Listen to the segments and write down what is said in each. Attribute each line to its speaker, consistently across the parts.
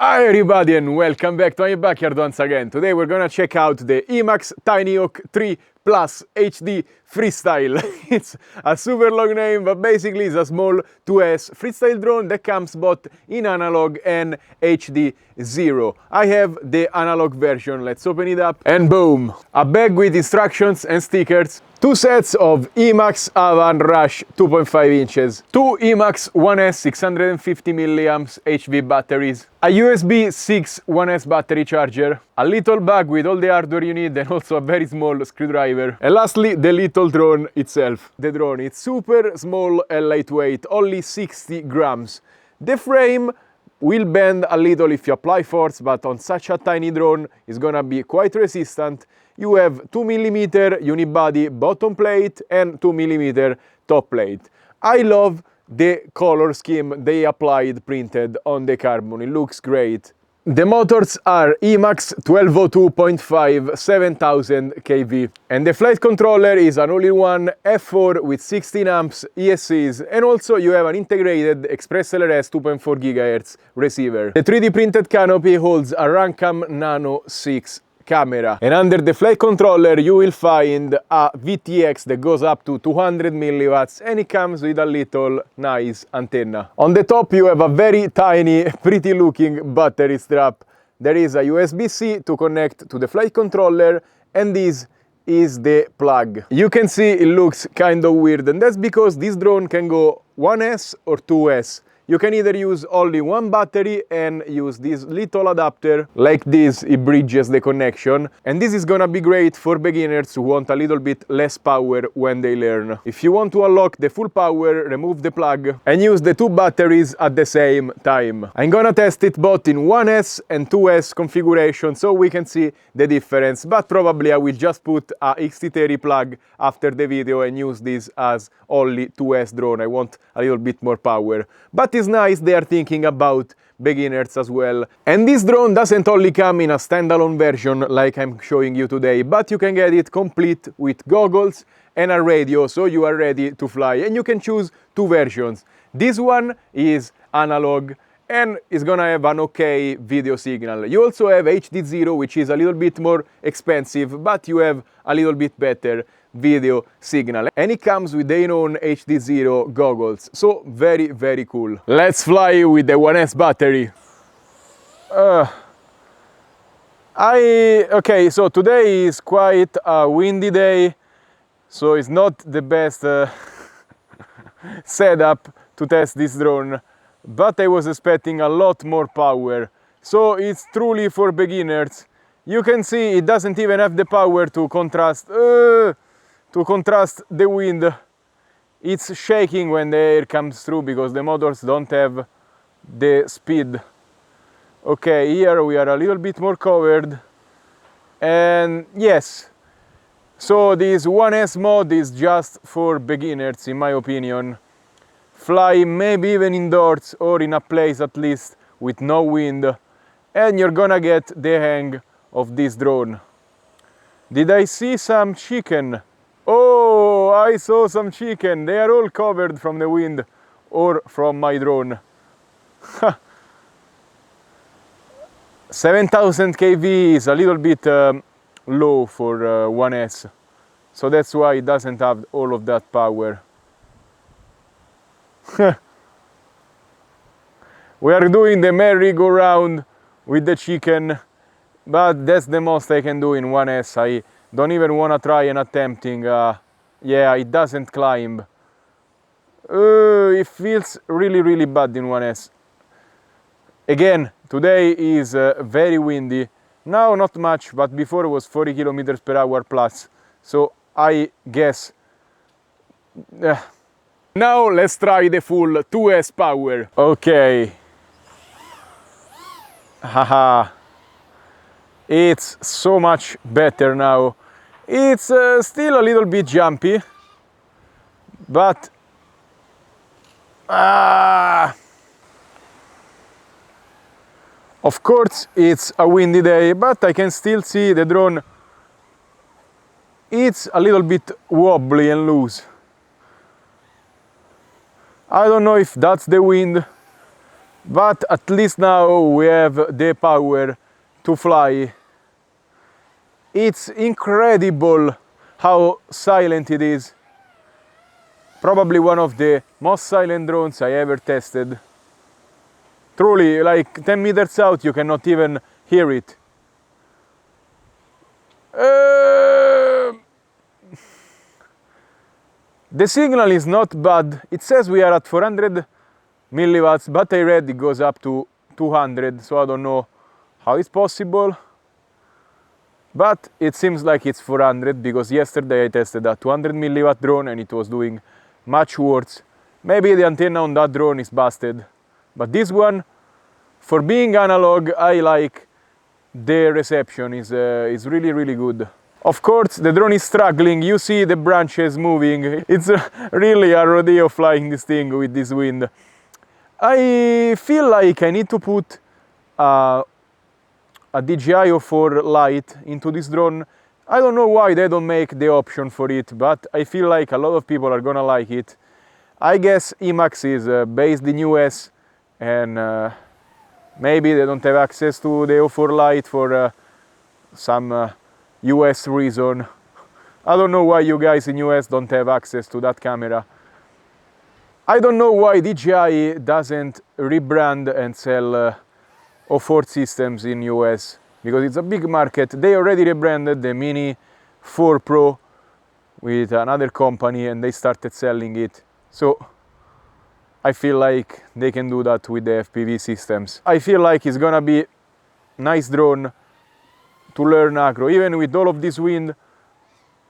Speaker 1: Hi everybody and welcome back to my backyard once again. Today we're gonna check out the Emax TinyHawk 3 Plus HD Freestyle. It's a super long name, but basically it's a small 2S freestyle drone that comes both in analog and HD 0. I have the analog version. Let's open it up and boom! A bag with instructions and stickers. Two sets of Emax Avant Rush 2.5 inches, two Emax 1S 650 mAh HV batteries, a USB 6 1S battery charger, a little bag with all the hardware you need and also a very small screwdriver, and lastly the little drone itself. The drone is super small and lightweight, only 60 grams. The frame will bend a little if you apply force, but on such a tiny drone it's gonna be quite resistant. You have 2mm unibody bottom plate and 2mm top plate. I love the color scheme they applied printed on the carbon, it looks great. The motors are Emax 1202.5 7000 kV and the flight controller is an all-in-one F4 with 16 amps ESCs, and also you have an integrated Express LRS 2.4 GHz receiver. The 3D printed canopy holds a Runcam Nano 6 camera, and under the flight controller you will find a VTX that goes up to 200 milliwatts and it comes with a little nice antenna. On the top you have a very tiny, pretty looking battery strap. There is a USB-C to connect to the flight controller, and this is the plug. You can see it looks kind of weird, and that's because this drone can go 1S or 2S. You can either use only one battery and use this little adapter like this, it bridges the connection, and this is gonna be great for beginners who want a little bit less power when they learn. If you want to unlock the full power, remove the plug and use the two batteries at the same time. I'm gonna test it both in 1S and 2S configuration so we can see the difference, but probably I will just put a XT30 plug after the video and use this as only 2S drone. I want a little bit more power. But it's nice they are thinking about beginners as well. And this drone doesn't only come in a standalone version like I'm showing you today, but you can get it complete with goggles and a radio, so you are ready to fly. And you can choose two versions. This one is analog and is gonna have an okay video signal. You also have HD 0, which is a little bit more expensive, but you have a little bit better video signal, and it comes with their own HD 0 goggles, so very cool. Let's fly with the 1S battery. Okay, so today is quite a windy day, so it's not the best setup to test this drone, but I was expecting a lot more power, so it's truly for beginners. You can see it doesn't even have the power to contrast the wind. It's shaking when the air comes through because the motors don't have the speed. Okay, here we are a little bit more covered, and yes, so this 1S mode is just for beginners in my opinion. Fly maybe even indoors or in a place at least with no wind and you're gonna get the hang of this drone. Did I see some chicken? Oh, I saw some chicken. They are all covered from the wind or from my drone. 7000 kV is a little bit low for 1S, so that's why it doesn't have all of that power. We are doing the merry-go-round with the chicken, but that's the most I can do in 1S. I don't even want to try and attempting. Yeah, it doesn't climb. It feels really bad in 1S. Again, today is very windy. Now not much, but before it was 40 km/h plus. So I guess. Now let's try the full 2S power. Okay. Haha. It's so much better now. It's still a little bit jumpy, but of course it's a windy day, but I can still see the drone. It's a little bit wobbly and loose. I don't know if that's the wind, But at least now we have the power to fly. It's incredible how silent it is. Probably one of the most silent drones I ever tested. Truly, like 10 meters out, you cannot even hear it. The signal is not bad. It says we are at 400 milliwatts, but I read it goes up to 200, so I don't know how it's possible. But it seems like it's 400 because yesterday I tested a 200 milliwatt drone and it was doing much worse. Maybe the antenna on that drone is busted, but this one, for being analog, I like the reception is really good. Of course, the drone is struggling. You see the branches moving. It's really a rodeo flying this thing with this wind. I feel like I need to put a DJI 04 Lite into this drone. I don't know why they don't make the option for it, but I feel like a lot of people are gonna like it. I guess Emax is based in US and maybe they don't have access to the 04 Lite for some US reason. I don't know why you guys in US don't have access to that camera. I don't know why DJI doesn't rebrand and sell 04 systems in US, because it's a big market. They already rebranded the Mini 4 Pro with another company and they started selling it. So I feel like they can do that with the FPV systems. I feel like it's gonna be a nice drone to learn acro. Even with all of this wind,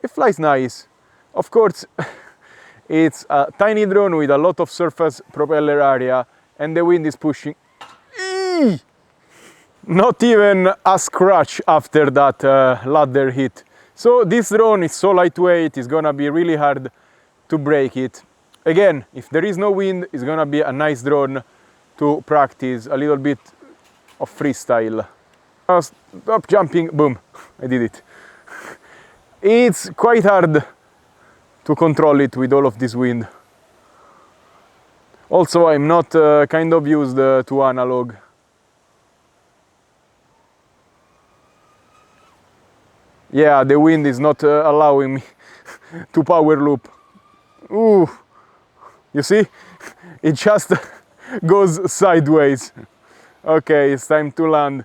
Speaker 1: it flies nice. Of course, it's a tiny drone with a lot of surface propeller area and the wind is pushing. Not even a scratch after that ladder hit. So this drone is so lightweight, it's gonna be really hard to break it. Again, if there is no wind, it's gonna be a nice drone to practice a little bit of freestyle. Stop jumping, boom, I did it. It's quite hard to control it with all of this wind. Also, I'm not kind of used to analog. Yeah, the wind is not allowing me to power loop. Ooh, you see? It just goes sideways. Okay, it's time to land.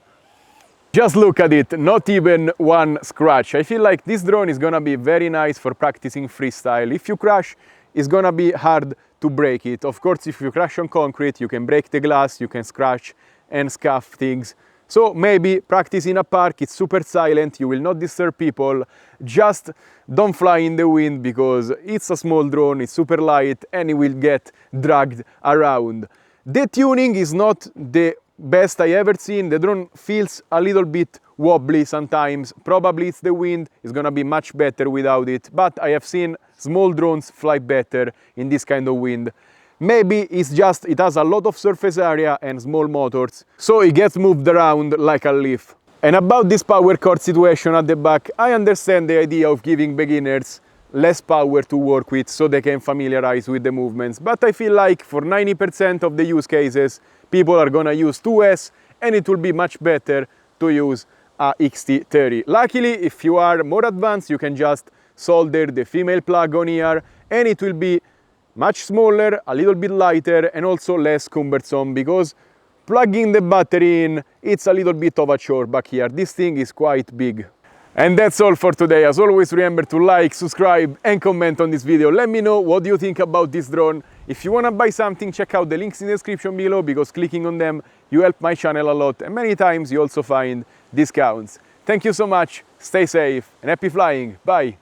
Speaker 1: Just look at it, not even one scratch. I feel like this drone is gonna be very nice for practicing freestyle. If you crash, it's gonna be hard to break it. Of course, if you crash on concrete, you can break the glass, you can scratch and scuff things. So maybe practice in a park, it's super silent, you will not disturb people. Just don't fly in the wind because it's a small drone, it's super light and it will get dragged around. The tuning is not the best I ever seen. The drone feels a little bit wobbly sometimes. Probably it's the wind, it's gonna be much better without it. But I have seen small drones fly better in this kind of wind. Maybe it's just it has a lot of surface area and small motors, so it gets moved around like a leaf. And about this power cord situation at the back, I understand the idea of giving beginners less power to work with so they can familiarize with the movements, but I feel like for 90% of the use cases, people are gonna use 2S and it will be much better to use a XT30. Luckily, if you are more advanced, you can just solder the female plug on here and it will be much smaller, a little bit lighter and also less cumbersome, because plugging the battery in, it's a little bit of a chore back here. This thing is quite big. And that's all for today. As always, remember to like, subscribe and comment on this video. Let me know what you think about this drone. If you want to buy something, check out the links in the description below, because clicking on them, you help my channel a lot and many times you also find discounts. Thank you so much, stay safe and happy flying. Bye!